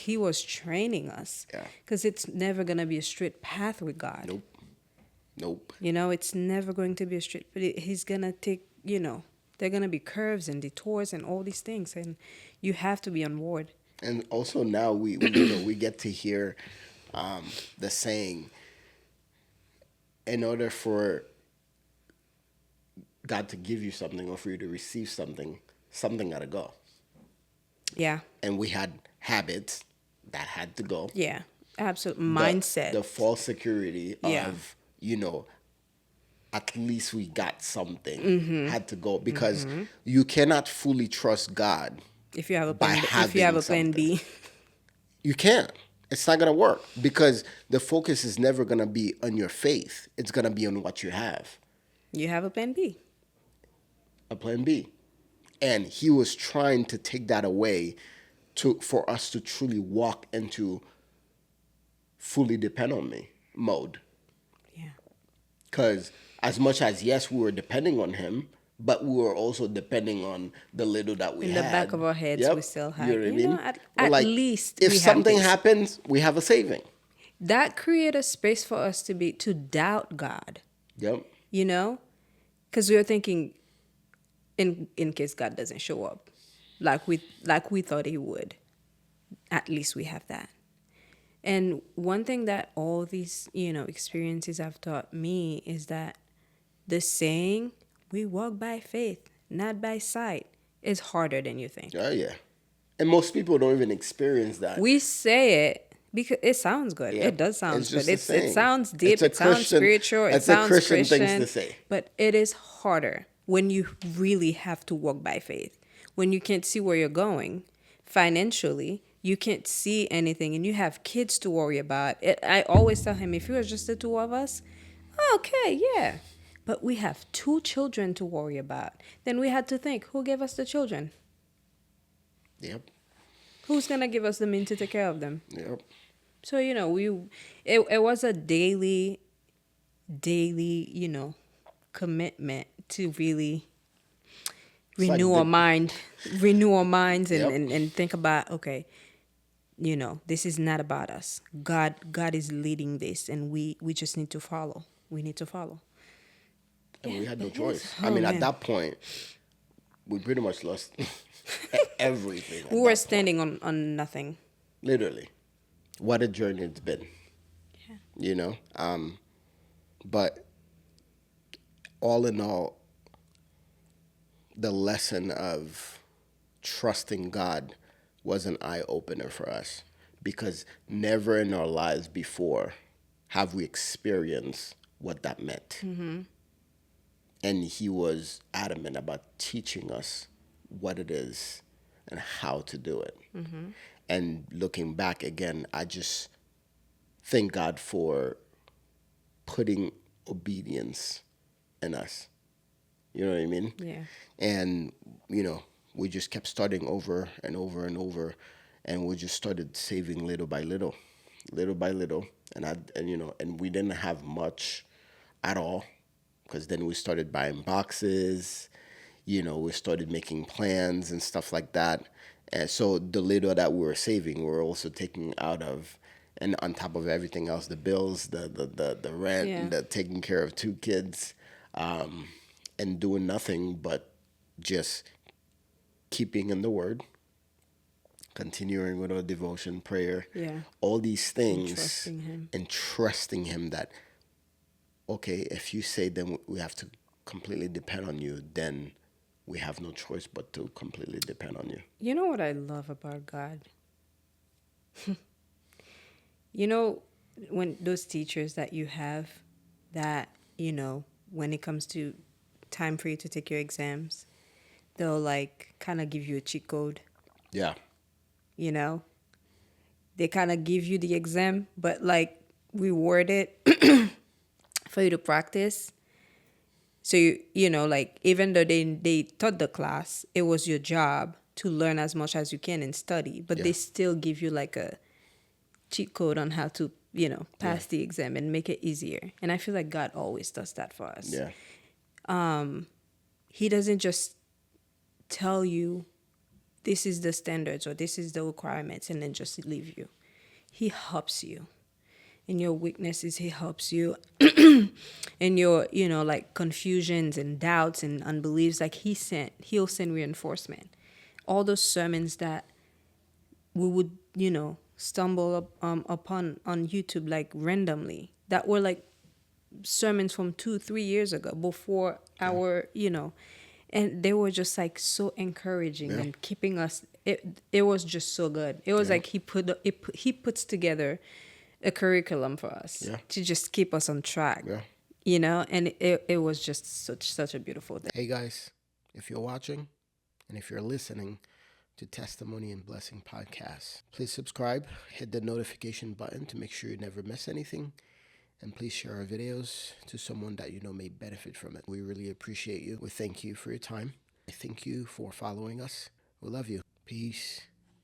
he was training us. Yeah. Because it's never going to be a straight path with God. Nope. You know, it's never going to be a straight, but he's going to take, you know, there are going to be curves and detours and all these things. And you have to be on board. And also now we you know, we get to hear the saying, in order for God to give you something or for you to receive something, something got to go. Yeah. And we had habits that had to go. Yeah. Absolute The- mindset. The false security Yeah. of, you know, at least we got something Mm-hmm. had to go, because you cannot fully trust God if you have a by plan, if you have having a plan B. You can't. It's not going to work, because the focus is never going to be on your faith. It's going to be on what you have. You have a plan B. A plan B. And he was trying to take that away for us to truly walk into fully depend on me mode. Yeah. Because as much as, yes, we were depending on him, but we were also depending on the little that we In had. the back of our heads, we still have. You know what I mean? At Like, least if we have something this. happens, we have a saving. That create a space for us to doubt God. Yep. You know, because we were thinking, in case God doesn't show up, like we thought He would. At least we have that. And one thing that all these, you know, experiences have taught me is that the saying, we walk by faith, not by sight, is harder than you think. Oh, yeah. And most people don't even experience that. We say it because it sounds good. Yep. It does sound It's good. just a It saying. sounds deep. It's a It sounds Christian- spiritual. It it's a sounds Christian Christian. thing to say. But it is harder when you really have to walk by faith. When you can't see where you're going financially, you can't see anything, and you have kids to worry about. I always tell him, if it was just the two of us, okay, yeah. But we have 2 children to worry about. Then we had to think, who gave us the children? Yep. Who's going to give us the means to take care of them? Yep. So, you know, it was a daily, you know, commitment to really renew our minds Yep. and think about, okay, you know, this is not about us. God is leading this, and we just need to follow. We need to follow. And we had no choice. Oh, I mean, man. at that point, we pretty much lost everything. We were standing on nothing. Literally. What a journey it's been. Yeah. You know? But all in all, the lesson of trusting God was an eye-opener for us, because never in our lives before have we experienced what that meant. Mm-hmm. And he was adamant about teaching us what it is and how to do it. Mm-hmm. And looking back again, I just thank God for putting obedience in us. You know what I mean? Yeah. And, you know, we just kept starting over and over and over, and we just started saving little by little. And you know, and we didn't have much at all, because then we started buying boxes, you know, we started making plans and stuff like that. And so the little that we were saving, we were also taking out of, and on top of everything else, the bills, the rent, Yeah. the taking care of 2 kids, and doing nothing but just keeping in the Word, continuing with our devotion, prayer, Yeah. all these things, trusting Him. and trusting Him that, okay, if you say then we have to completely depend on you, then we have no choice but to completely depend on you. You know what I love about God? You know, when those teachers that you have that, you know, when it comes to time for you to take your exams, they'll like kind of give you a cheat code, Yeah. you know? They kind of give you the exam, but like reward it for you to practice. So, you know, like even though they taught the class, it was your job to learn as much as you can and study, but they still give you like a cheat code on how to, you know, pass the exam and make it easier. And I feel like God always does that for us. Yeah. He doesn't just tell you this is the standards or this is the requirements and then just leave you. He helps you. In your weaknesses, he helps you. In your, like confusions and doubts and unbeliefs, like he'll send reinforcement. All those sermons that we would, stumble upon on YouTube like randomly, that were like sermons from 2-3 years ago before our, and they were just like so encouraging and keeping us. It was just so good. It was like he puts together a curriculum for us to just keep us on track. And it was just such a beautiful thing. Hey guys, if you're watching and if you're listening to Testimony and Blessing podcast, please subscribe, hit the notification button to make sure you never miss anything, and please share our videos to someone that you know may benefit from it. We really appreciate you. We thank you for your time. I thank you for following us. We love you. Peace.